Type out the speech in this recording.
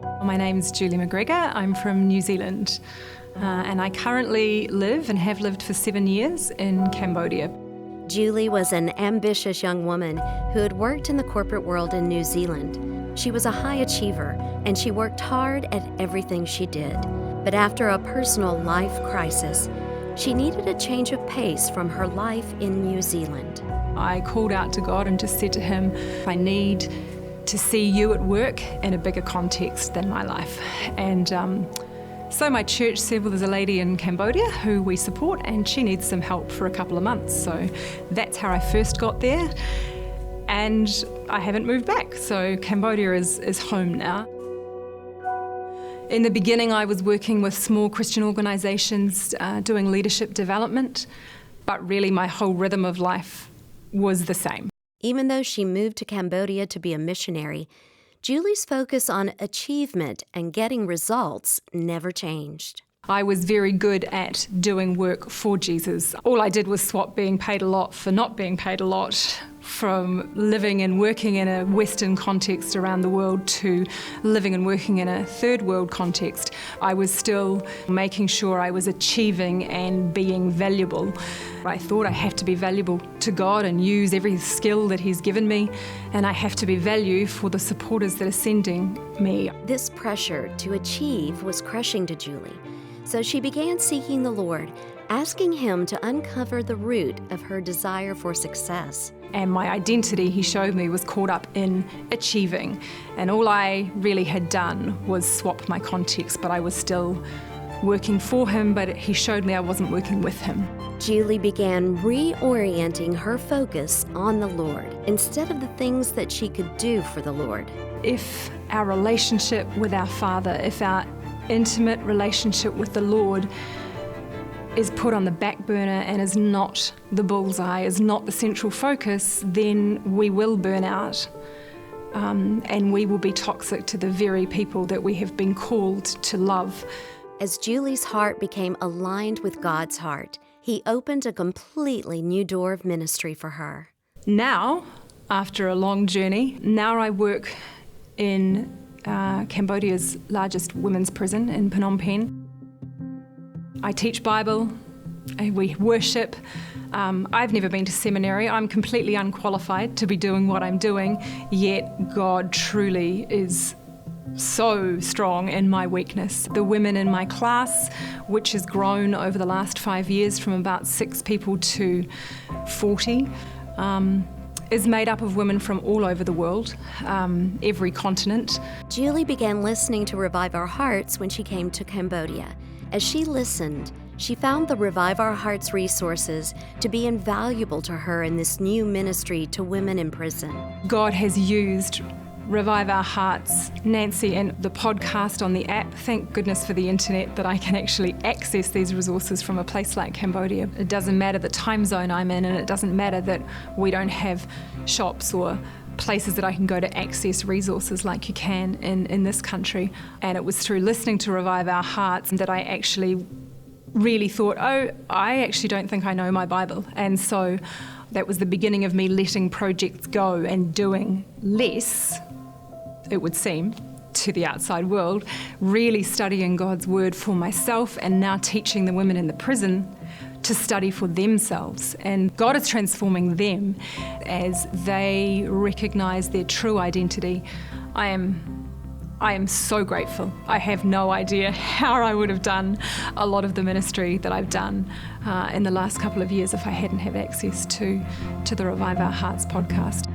My name's Julie McGregor. I'm from New Zealand and I currently live and have lived for 7 years in Cambodia. Julie was an ambitious young woman who had worked in the corporate world in New Zealand. She was a high achiever and she worked hard at everything she did. But after a personal life crisis, she needed a change of pace from her life in New Zealand. I called out to God and just said to him, I need to see you at work in a bigger context than my life. And so my church said, well, there's a lady in Cambodia who we support and she needs some help for a couple of months. So that's how I first got there. And I haven't moved back. So Cambodia is home now. In the beginning, I was working with small Christian organisations, doing leadership development, but really my whole rhythm of life was the same. Even though she moved to Cambodia to be a missionary, Julie's focus on achievement and getting results never changed. I was very good at doing work for Jesus. All I did was swap being paid a lot for not being paid a lot, from living and working in a Western context around the world to living and working in a third world context. I was still making sure I was achieving and being valuable. I thought I have to be valuable to God and use every skill that He's given me, and I have to be value for the supporters that are sending me. This pressure to achieve was crushing to Julie. So she began seeking the Lord, asking Him to uncover the root of her desire for success. And my identity, He showed me, was caught up in achieving. And all I really had done was swap my context, but I was still working for Him, but He showed me I wasn't working with Him. Julie began reorienting her focus on the Lord instead of the things that she could do for the Lord. If our relationship with our Father, if our intimate relationship with the Lord is put on the back burner and is not the bullseye, is not the central focus, then we will burn out and we will be toxic to the very people that we have been called to love. As Julie's heart became aligned with God's heart, He opened a completely new door of ministry for her. Now, after a long journey, now I work in Cambodia's largest women's prison in Phnom Penh. I teach Bible, we worship. I've never been to seminary. I'm completely unqualified to be doing what I'm doing, yet God truly is so strong in my weakness. The women in my class, which has grown over the last 5 years from about 6 people to 40, is made up of women from all over the world, every continent. Julie began listening to Revive Our Hearts when she came to Cambodia. As she listened, she found the Revive Our Hearts resources to be invaluable to her in this new ministry to women in prison. God has used Revive Our Hearts, Nancy, and the podcast on the app. Thank goodness for the internet that I can actually access these resources from a place like Cambodia. It doesn't matter the time zone I'm in, and it doesn't matter that we don't have shops or places that I can go to access resources like you can in this country. And it was through listening to Revive Our Hearts that I actually really thought, oh, I actually don't think I know my Bible. And so that was the beginning of me letting projects go and doing less, it would seem, to the outside world, really studying God's word for myself and now teaching the women in the prison to study for themselves. And God is transforming them as they recognize their true identity. I am so grateful. I have no idea how I would have done a lot of the ministry that I've done in the last couple of years if I hadn't had access to the Revive Our Hearts podcast.